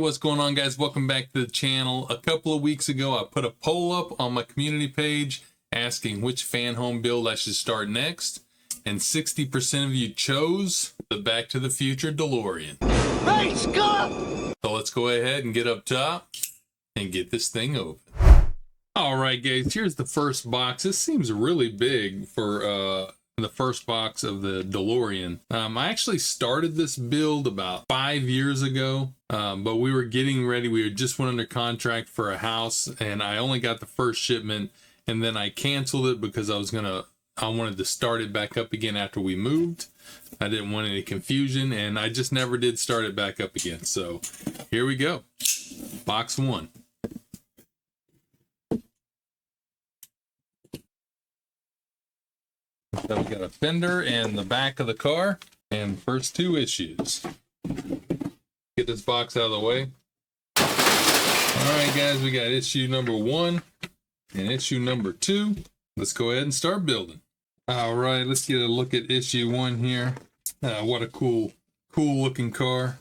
what's going on, guys? Welcome back to the channel. A couple of weeks ago, I put a poll up on my community page asking which Fanhome build I should start next, and 60% of you chose the Back to the Future DeLorean. Hey, Scott! So let's go ahead and get up top and get this thing open. All right, guys, here's the first box. This seems really big for the first box of the DeLorean. I actually started this build about 5 years ago, but we were getting ready. We had just went under contract for a house, and I only got the first shipment, and then I canceled it because I wanted to start it back up again after we moved. I didn't want any confusion, and I just never did start it back up again. So here we go. Box one. So we got a fender and the back of the car and first two issues. Get this box out of the way. All right, guys, we got issue number 1 and issue number 2. Let's go ahead and start building. All right, let's get a look at issue 1 here. What a cool looking car.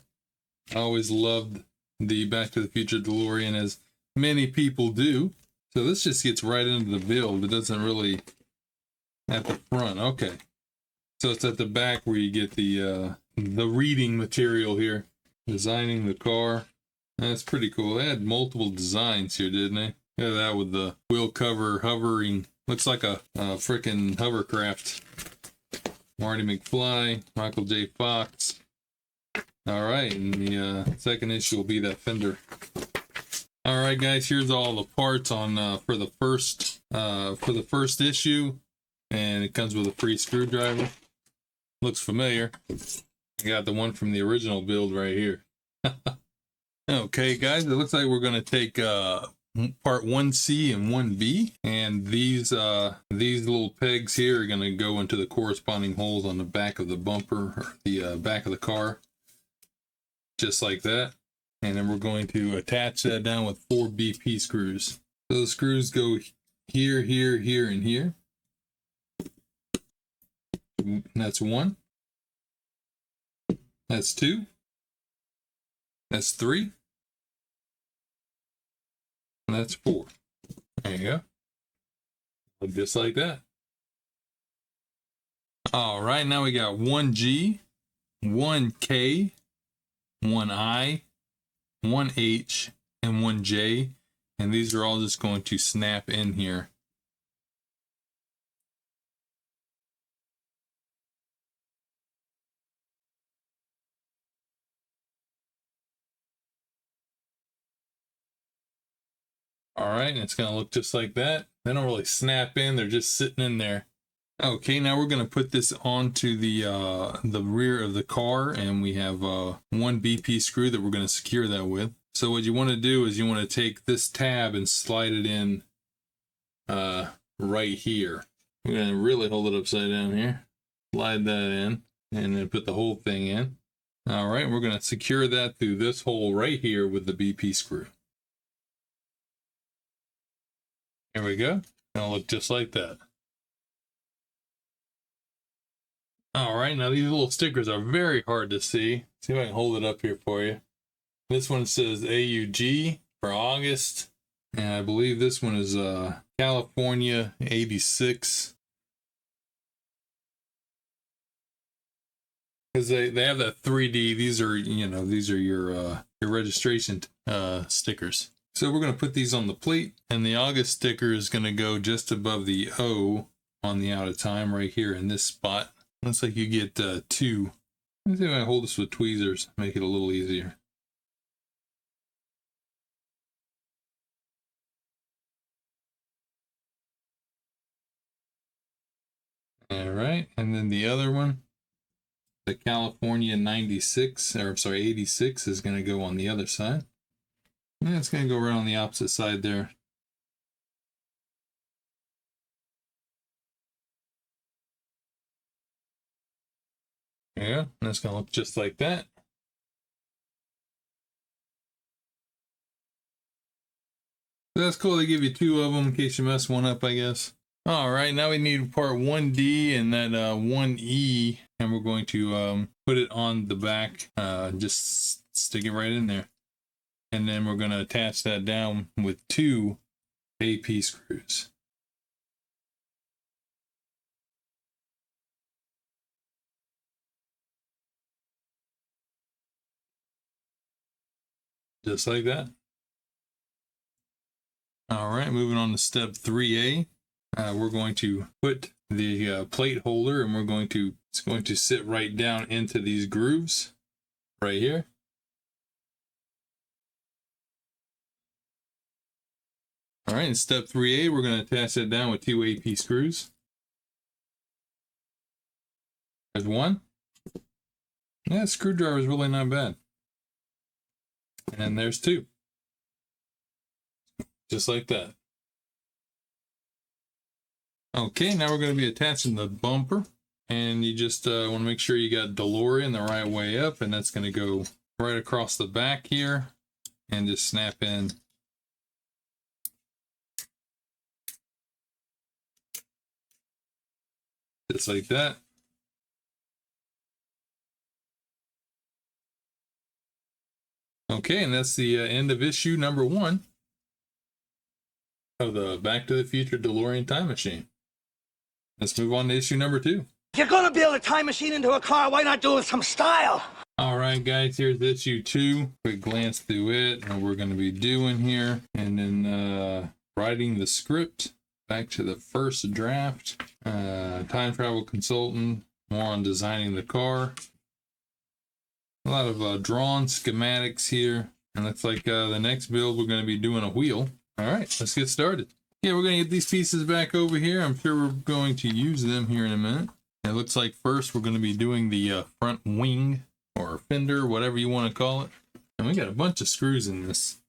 I always loved the Back to the Future DeLorean, as many people do. So this just gets right into the build. It doesn't really at the front. Okay, so it's at the back where you get the reading material here. Designing the car. That's pretty cool. They had multiple designs here, didn't they? Yeah, that with the wheel cover hovering. Looks like a freaking hovercraft. Marty McFly, Michael J. Fox. All right, and the second issue will be that fender. All right, guys, here's all the parts on for the first issue. And it comes with a free screwdriver. Looks familiar. I got the one from the original build right here. Okay, guys, it looks like we're going to take part 1C and 1B. And these little pegs here are going to go into the corresponding holes on the back of the bumper, or the back of the car. Just like that. And then we're going to attach that down with 4 BP screws. So the screws go here, here, here, and here. That's 1. That's 2. That's 3. And that's 4. There you go. Look just like that. All right, now we got 1G, 1K, 1I, 1H, and 1J. And these are all just going to snap in here. All right, and it's going to look just like that. They don't really snap in, they're just sitting in there. Okay, now we're going to put this onto the rear of the car, and we have 1 BP screw that we're going to secure that with. So what you want to do is you want to take this tab and slide it in right here. We're going to really hold it upside down here. Slide that in, and then put the whole thing in. All right, we're going to secure that through this hole right here with the BP screw. Here we go. It'll look just like that. All right, now these little stickers are very hard to see. See if I can hold it up here for you. This one says AUG for August, and I believe this one is California 86. Because they have that 3D. These are your registration stickers. So we're going to put these on the plate, and the August sticker is going to go just above the O on the out of time right here in this spot. Looks like you get 2. Let's see if I hold this with tweezers, make it a little easier. All right, and then the other one, the California 96, or I'm sorry, 86 is going to go on the other side. And it's going to go right on the opposite side there. Yeah, and it's going to look just like that. So that's cool. They give you 2 of them in case you mess one up, I guess. All right, now we need part 1D and that 1E, and we're going to put it on the back. Just stick it right in there. And then we're going to attach that down with 2 AP screws. Just like that. All right, moving on to step 3A. We're going to put the plate holder, and it's going to sit right down into these grooves right here. All right, in step 3A, we're going to attach that down with 2 AP screws. There's 1. Yeah, screwdriver is really not bad. And there's 2. Just like that. Okay, now we're going to be attaching the bumper. And you just want to make sure you got DeLorean the right way up. And that's going to go right across the back here. And just snap in. Just like that. Okay, and that's the end of issue number 1 of the Back to the Future DeLorean time machine. Let's move on to issue number 2. If you're gonna build a time machine into a car, why not do it with some style? All right, guys, here's issue 2. Quick glance through it and what we're going to be doing here. And then writing the script, back to the first draft, time travel consultant, more on designing the car. A lot of drawn schematics here. And looks like the next build we're going to be doing a wheel. All right, let's get started. Yeah, we're going to get these pieces back over here. I'm sure we're going to use them here in a minute. It looks like first we're going to be doing the front wing or fender, whatever you want to call it. And we got a bunch of screws in this.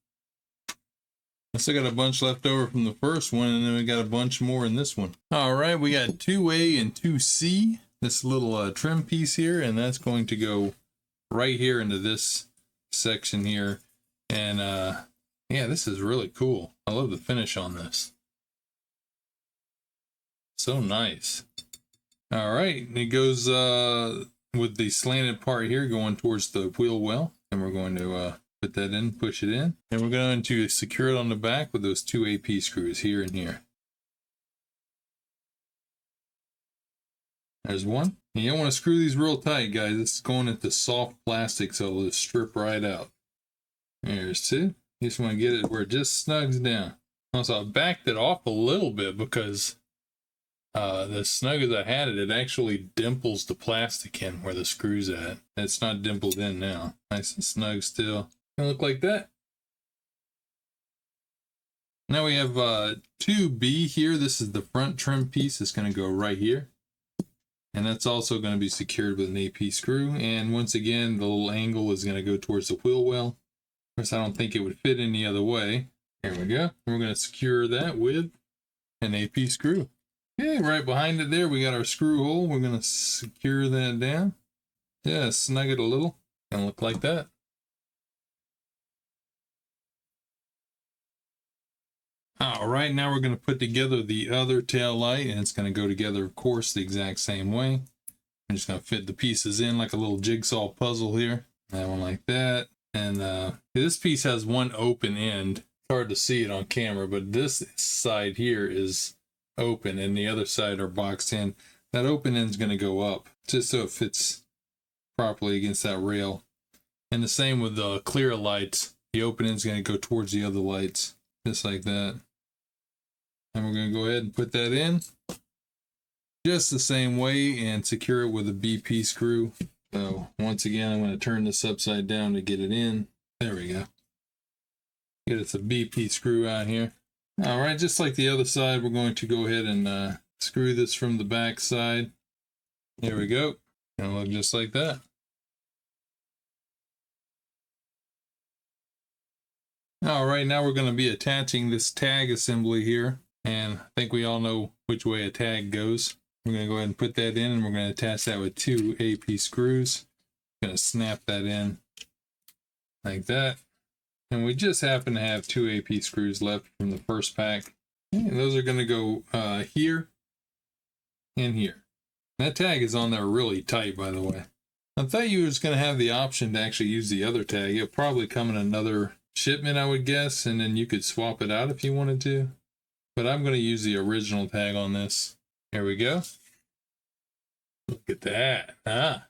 I still got a bunch left over from the first one, and then we got a bunch more in this one. All right, we got 2A and 2C, this little trim piece here, and that's going to go right here into this section here. And yeah, this is really cool. I love the finish on this. So nice. All right, it goes with the slanted part here going towards the wheel well, and we're going to put that in, push it in, and we're going to secure it on the back with those 2 AP screws here and here. There's 1. And you don't want to screw these real tight, guys. This is going into soft plastic, so it'll just strip right out. There's 2. You just want to get it where it just snugs down. Also, I backed it off a little bit because the snug as I had it, it actually dimples the plastic in where the screw's at. It's not dimpled in now. Nice and snug still. Gonna look like that. Now we have 2B here. This is the front trim piece. It's going to go right here. And that's also going to be secured with an AP screw. And once again, the little angle is going to go towards the wheel well. Of course, I don't think it would fit any other way. There we go. We're going to secure that with an AP screw. Okay, right behind it there, we got our screw hole. We're going to secure that down. Yeah, snug it a little. Gonna look like that. All right, now we're going to put together the other tail light, and it's going to go together, of course, the exact same way. I'm just going to fit the pieces in like a little jigsaw puzzle here. That one like that. And this piece has one open end. It's hard to see it on camera, but this side here is open, and the other side are boxed in. That open end is going to go up just so it fits properly against that rail. And the same with the clear lights. The open end is going to go towards the other lights, just like that. And we're going to go ahead and put that in just the same way and secure it with a BP screw. So once again, I'm going to turn this upside down to get it in. There we go. Get us a BP screw out here. All right, just like the other side, we're going to go ahead and screw this from the back side. There we go. It'll look just like that. All right, now we're going to be attaching this tag assembly here. And I think we all know which way a tag goes. We're going to go ahead and put that in, and we're going to attach that with 2 AP screws. Going to snap that in like that. And we just happen to have 2 AP screws left from the first pack. And those are going to go here and here. That tag is on there really tight, by the way. I thought you was going to have the option to actually use the other tag. It'll probably come in another shipment, I would guess, and then you could swap it out if you wanted to. But I'm going to use the original tag on this. There we go. Look at that. Ah.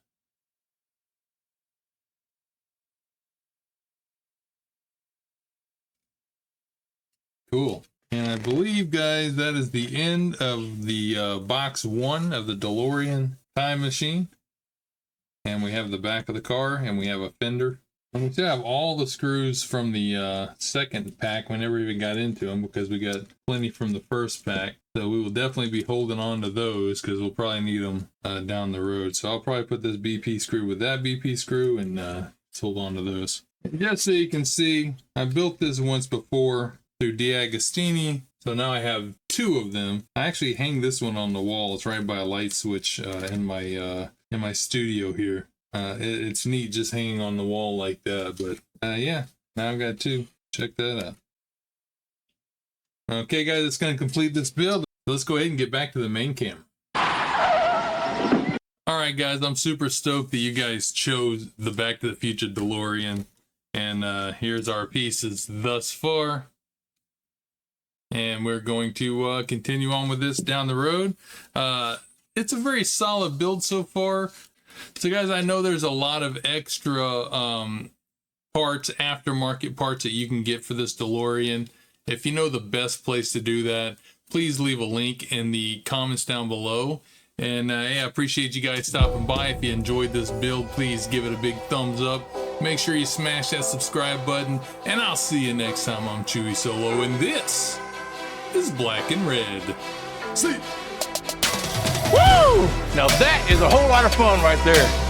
Cool. And I believe, guys, that is the end of the box 1 of the DeLorean time machine. And we have the back of the car, and we have a fender. And we still have all the screws from the second pack. We never even got into them because we got plenty from the first pack. So we will definitely be holding on to those because we'll probably need them down the road. So I'll probably put this BP screw with that BP screw and let's hold on to those. Just so you can see, I built this once before through D'Agostini. So now I have 2 of them. I actually hang this one on the wall. It's right by a light switch in my studio here. It's neat just hanging on the wall like that, but yeah, now I've got 2. Check that out. Okay, guys, it's going to complete this build. Let's go ahead and get back to the main camera. All right, guys, I'm super stoked that you guys chose the Back to the Future DeLorean. And here's our pieces thus far. And we're going to continue on with this down the road. It's a very solid build so far. So guys, I know there's a lot of extra parts, aftermarket parts that you can get for this DeLorean. If you know the best place to do that, please leave a link in the comments down below. And yeah, I appreciate you guys stopping by. If you enjoyed this build, please give it a big thumbs up. Make sure you smash that subscribe button. And I'll see you next time. I'm Chewy Solo, and this is Black and Red. See ya. Woo! Now that is a whole lot of fun right there.